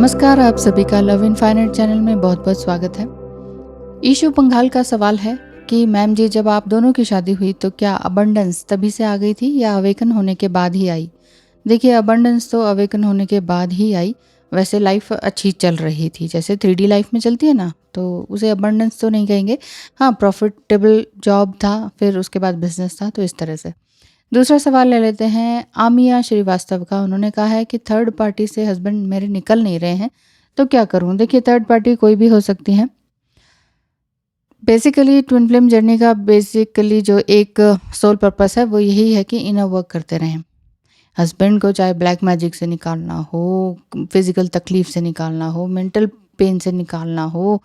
नमस्कार, आप सभी का लव इन फाइनेट चैनल में बहुत बहुत स्वागत है। ईशु पंघाल का सवाल है कि मैम जी, जब आप दोनों की शादी हुई तो क्या अबंडेंस तभी से आ गई थी या अवेकन होने के बाद ही आई? देखिए, अबंडेंस तो अवेकन होने के बाद ही आई। वैसे लाइफ अच्छी चल रही थी, जैसे 3D लाइफ में चलती है ना, तो उसे अबंडेंस तो नहीं कहेंगे। हाँ, प्रॉफिटेबल जॉब था, फिर उसके बाद बिजनेस था, तो इस तरह से। दूसरा सवाल ले लेते हैं आमिया श्रीवास्तव का। उन्होंने कहा है कि थर्ड पार्टी से हस्बैंड मेरे निकल नहीं रहे हैं, तो क्या करूं? देखिए, थर्ड पार्टी कोई भी हो सकती है। बेसिकली ट्विन फ्लेम जर्नी का बेसिकली जो एक सोल पर्पस है वो यही है कि इनर वर्क करते रहें। हस्बैंड को चाहे ब्लैक मैजिक से निकालना हो, फिजिकल तकलीफ से निकालना हो, मेंटल पेन से निकालना हो,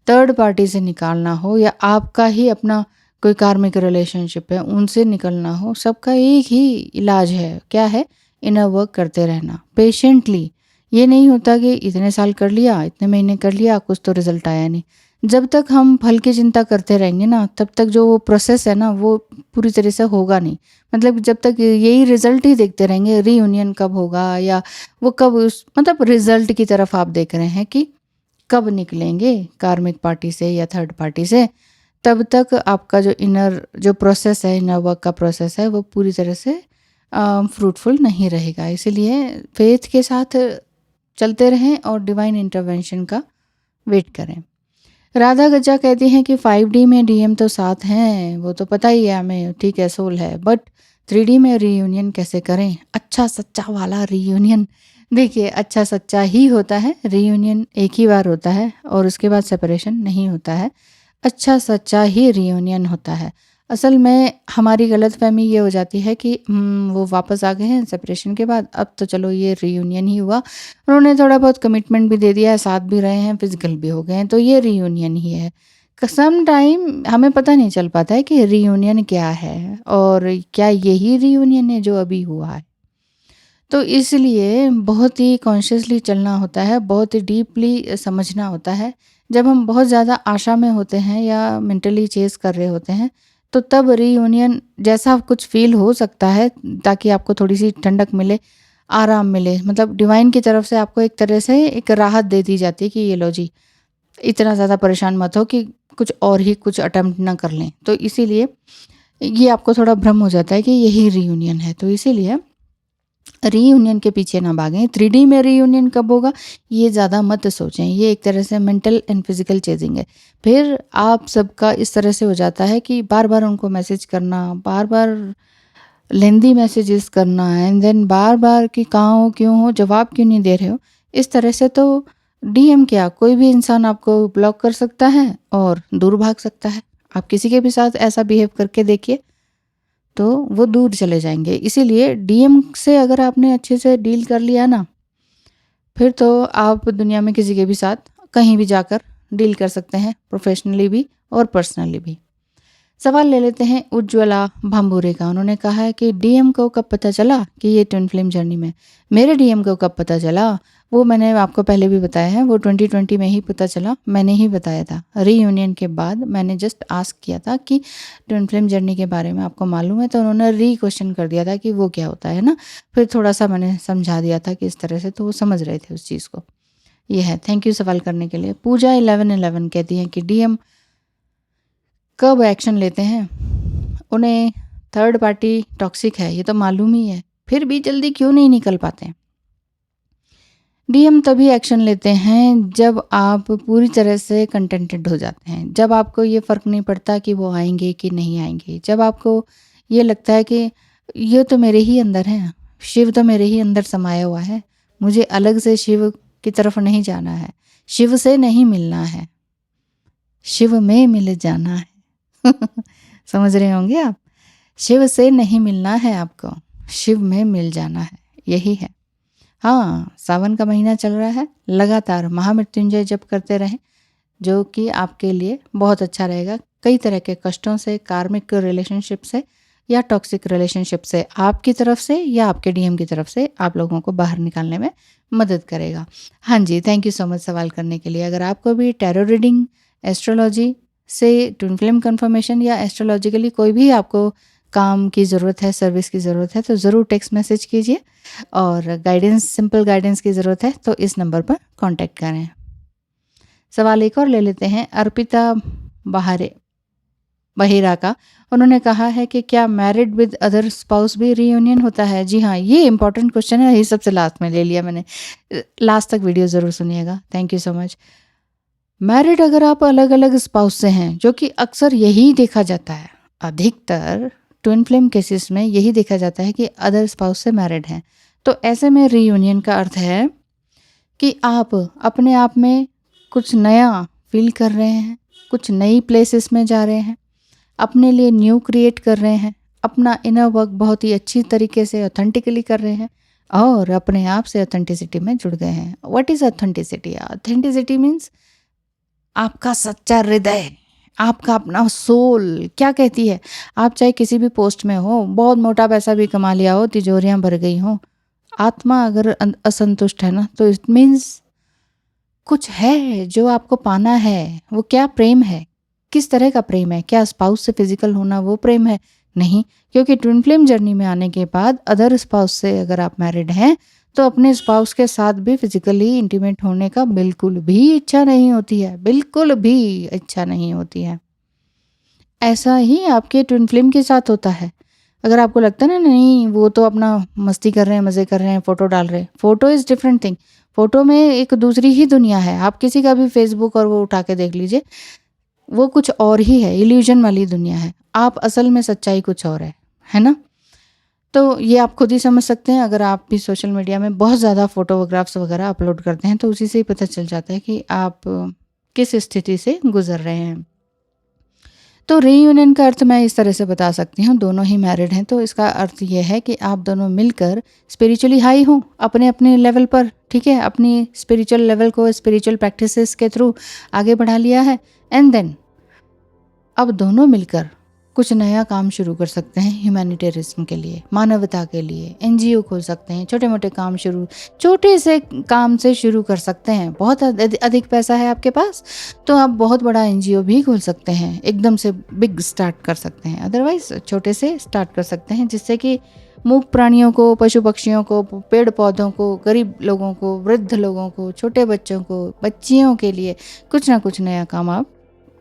थर्ड पार्टी से निकालना हो, या आपका ही अपना कोई कार्मिक रिलेशनशिप है उनसे निकलना हो, सबका एक ही इलाज है। क्या है? इनर वर्क करते रहना पेशेंटली। ये नहीं होता कि इतने साल कर लिया, इतने महीने कर लिया, कुछ तो रिजल्ट आया नहीं। जब तक हम फल की चिंता करते रहेंगे ना, तब तक जो वो प्रोसेस है ना, वो पूरी तरह से होगा नहीं। मतलब जब तक यही रिजल्ट ही देखते रहेंगे, रीयूनियन कब होगा या वो कब उस मतलब रिजल्ट की तरफ आप देख रहे हैं कि कब निकलेंगे कार्मिक पार्टी से या थर्ड पार्टी से, तब तक आपका जो इनर जो प्रोसेस है, इनर वर्क का प्रोसेस है, वो पूरी तरह से फ्रूटफुल नहीं रहेगा। इसीलिए फेथ के साथ चलते रहें और डिवाइन इंटरवेंशन का वेट करें। राधा गज्जा कहती हैं कि 5D में डीएम तो साथ हैं, वो तो पता ही है हमें, ठीक है, सोल है, बट 3D में रीयूनियन कैसे करें? अच्छा सच्चा वाला रीयूनियन। देखिए, अच्छा सच्चा ही होता है, रीयूनियन एक ही बार होता है और उसके बाद सेपरेशन नहीं होता है। अच्छा सच्चा ही रियूनियन होता है। असल में हमारी गलतफ़हमी ये हो जाती है कि वो वापस आ गए हैं सेपरेशन के बाद, अब तो चलो ये रियूनियन ही हुआ। उन्होंने थोड़ा बहुत कमिटमेंट भी दे दिया है, साथ भी रहे हैं, फिज़िकल भी हो गए हैं, तो ये रियूनियन ही है। सम टाइम हमें पता नहीं चल पाता है कि रियूनियन क्या है और क्या यही रियूनियन है जो अभी हुआ है। तो इसलिए बहुत ही कॉन्शियसली चलना होता है, बहुत ही डीपली समझना होता है। जब हम बहुत ज़्यादा आशा में होते हैं या मेंटली चेज़ कर रहे होते हैं, तो तब रीयूनियन जैसा कुछ फ़ील हो सकता है, ताकि आपको थोड़ी-सी ठंडक मिले, आराम मिले। मतलब डिवाइन की तरफ से आपको एक तरह से एक राहत दे दी जाती है कि ये लो जी, इतना ज़्यादा परेशान मत हो कि कुछ और ही कुछ अटेम्प्ट ना कर लें। तो इसीलिए ये आपको थोड़ा भ्रम हो जाता है कि यही रीयूनियन है। तो इसीलिए रीयूनियन के पीछे ना भागें। 3D में रीयूनियन कब होगा, ये ज़्यादा मत सोचें। ये एक तरह से मेंटल एंड फिजिकल चेजिंग है। फिर आप सबका इस तरह से हो जाता है कि बार बार उनको मैसेज करना, बार बार लेंदी मैसेजेस करना, एंड देन बार बार कि कहाँ हो, क्यों हो, जवाब क्यों नहीं दे रहे हो। इस तरह से तो डीएम क्या, कोई भी इंसान आपको ब्लॉक कर सकता है और दूर भाग सकता है। आप किसी के भी साथ ऐसा बिहेव करके देखिए, तो वो दूर चले जाएंगे। इसीलिए डीएम से अगर आपने अच्छे से डील कर लिया ना, फिर तो आप दुनिया में किसी के भी साथ कहीं भी जाकर डील कर सकते हैं, प्रोफेशनली भी और पर्सनली भी। सवाल ले लेते हैं उज्ज्वला भांबूरे का। उन्होंने कहा है कि डीएम को कब पता चला कि ये ट्विन फ्लेम जर्नी में? मेरे डीएम को कब पता चला, वो मैंने आपको पहले भी बताया है, वो 2020 में ही पता चला। मैंने ही बताया था, रीयूनियन के बाद मैंने जस्ट आस्क किया था कि ट्विन फ्लेम जर्नी के बारे में आपको मालूम है, तो उन्होंने री क्वेश्चन कर दिया था कि वो क्या होता है ना। फिर थोड़ा सा मैंने समझा दिया था कि इस तरह से, तो वो समझ रहे थे उस चीज़ को। ये है। थैंक यू सवाल करने के लिए। पूजा 1111 कहती हैं कि डीएम कब एक्शन लेते हैं? उन्हें थर्ड पार्टी टॉक्सिक है, ये तो मालूम ही है, फिर भी जल्दी क्यों नहीं निकल पाते? डीएम तभी एक्शन लेते हैं जब आप पूरी तरह से कंटेंटेड हो जाते हैं, जब आपको ये फ़र्क नहीं पड़ता कि वो आएंगे कि नहीं आएंगे, जब आपको ये लगता है कि ये तो मेरे ही अंदर है, शिव तो मेरे ही अंदर समाया हुआ है, मुझे अलग से शिव की तरफ नहीं जाना है, शिव से नहीं मिलना है, शिव में मिल जाना है। समझ रहे होंगे आप? शिव से नहीं मिलना है आपको, शिव में मिल जाना है, यही है। हाँ, सावन का महीना चल रहा है, लगातार महामृत्युंजय जप करते रहें, जो कि आपके लिए बहुत अच्छा रहेगा। कई तरह के कष्टों से, कार्मिक रिलेशनशिप से या टॉक्सिक रिलेशनशिप से, आपकी तरफ से या आपके डीएम की तरफ से, आप लोगों को बाहर निकालने में मदद करेगा। हाँ जी, थैंक यू सो मच सवाल करने के लिए। अगर आपको भी टैरो रीडिंग, एस्ट्रोलॉजी से ट्विन फ्लेम कन्फर्मेशन या एस्ट्रोलॉजिकली कोई भी आपको काम की ज़रूरत है, सर्विस की ज़रूरत है तो ज़रूर टेक्स्ट मैसेज कीजिए, और गाइडेंस, सिंपल गाइडेंस की ज़रूरत है तो इस नंबर पर कांटेक्ट करें। सवाल एक और ले लेते हैं अर्पिता बहेरा का। उन्होंने कहा है कि क्या मैरिड विद अदर स्पाउस भी रीयूनियन होता है? जी हाँ, ये इंपॉर्टेंट क्वेश्चन है, ये सबसे लास्ट में ले लिया मैंने। लास्ट तक वीडियो ज़रूर सुनिएगा। Thank you so much. Married अगर आप अलग अलग स्पाउस से हैं, जो कि अक्सर यही देखा जाता है, अधिकतर ट्विन फ्लेम केसेस में यही देखा जाता है कि अदर स्पाउस से मैरिड हैं, तो ऐसे में रीयूनियन का अर्थ है कि आप अपने आप में कुछ नया फील कर रहे हैं, कुछ नई प्लेसेस में जा रहे हैं, अपने लिए न्यू क्रिएट कर रहे हैं, अपना इनर वर्क बहुत ही अच्छी तरीके से ऑथेंटिकली कर रहे हैं और अपने आप से ऑथेंटिसिटी में जुड़ गए हैं। What is authenticity? Authenticity means आपका सच्चा हृदय, आपका अपना सोल क्या कहती है। आप चाहे किसी भी पोस्ट में हो, बहुत मोटा पैसा भी कमा लिया हो, तिजोरियां भर गई हो, आत्मा अगर असंतुष्ट है ना, तो इट मीन्स कुछ है जो आपको पाना है। वो क्या प्रेम है? किस तरह का प्रेम है? क्या स्पाउस से फिजिकल होना वो प्रेम है? नहीं, क्योंकि ट्विन फ्लेम जर्नी में आने के बाद अदर स्पाउस से अगर आप मैरिड हैं तो अपने स्पाउस के साथ भी फिजिकली इंटीमेट होने का बिल्कुल भी इच्छा नहीं होती है, बिल्कुल भी इच्छा नहीं होती है। ऐसा ही आपके ट्विन फ्लेम के साथ होता है। अगर आपको लगता है ना नहीं वो तो अपना मस्ती कर रहे हैं, मज़े कर रहे हैं, फ़ोटो डाल रहे हैं, photo is different thing. Photo में एक दूसरी ही दुनिया है। आप किसी का भी फेसबुक और वो उठा के देख लीजिए, वो कुछ और ही है, इल्यूजन वाली दुनिया है। आप असल में सच्चाई कुछ और है ना? तो ये आप खुद ही समझ सकते हैं। अगर आप भी सोशल मीडिया में बहुत ज़्यादा फ़ोटोग्राफ्स वगैरह अपलोड करते हैं तो उसी से ही पता चल जाता है कि आप किस स्थिति से गुज़र रहे हैं। तो रीयूनियन का अर्थ मैं इस तरह से बता सकती हूँ, दोनों ही मैरिड हैं तो इसका अर्थ ये है कि आप दोनों मिलकर स्पिरिचुअली हाई हों अपने अपने लेवल पर, ठीक है, अपनी स्पिरिचुअल लेवल को स्पिरिचुअल प्रैक्टिसेस के थ्रू आगे बढ़ा लिया है, एंड देन अब दोनों मिलकर कुछ नया काम शुरू कर सकते हैं ह्यूमैनिटेरिज्म के लिए, मानवता के लिए। एनजीओ खोल सकते हैं, छोटे मोटे काम छोटे से काम से शुरू कर सकते हैं। बहुत अधिक पैसा है आपके पास तो आप बहुत बड़ा एनजीओ भी खोल सकते हैं, एकदम से बिग स्टार्ट कर सकते हैं। अदरवाइज छोटे से स्टार्ट कर सकते हैं, जिससे कि मूक प्राणियों को, पशु पक्षियों को, पेड़ पौधों को, गरीब लोगों को, वृद्ध लोगों को, छोटे बच्चों को, बच्चियों के लिए कुछ ना कुछ नया काम आप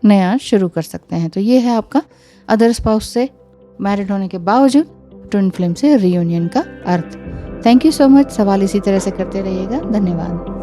नया शुरू कर सकते हैं। तो ये है आपका अदर स्पाउस से मैरिड होने के बावजूद ट्विन फ्लेम से रीयूनियन का अर्थ। Thank you so much. सवाल इसी तरह से करते रहिएगा। धन्यवाद।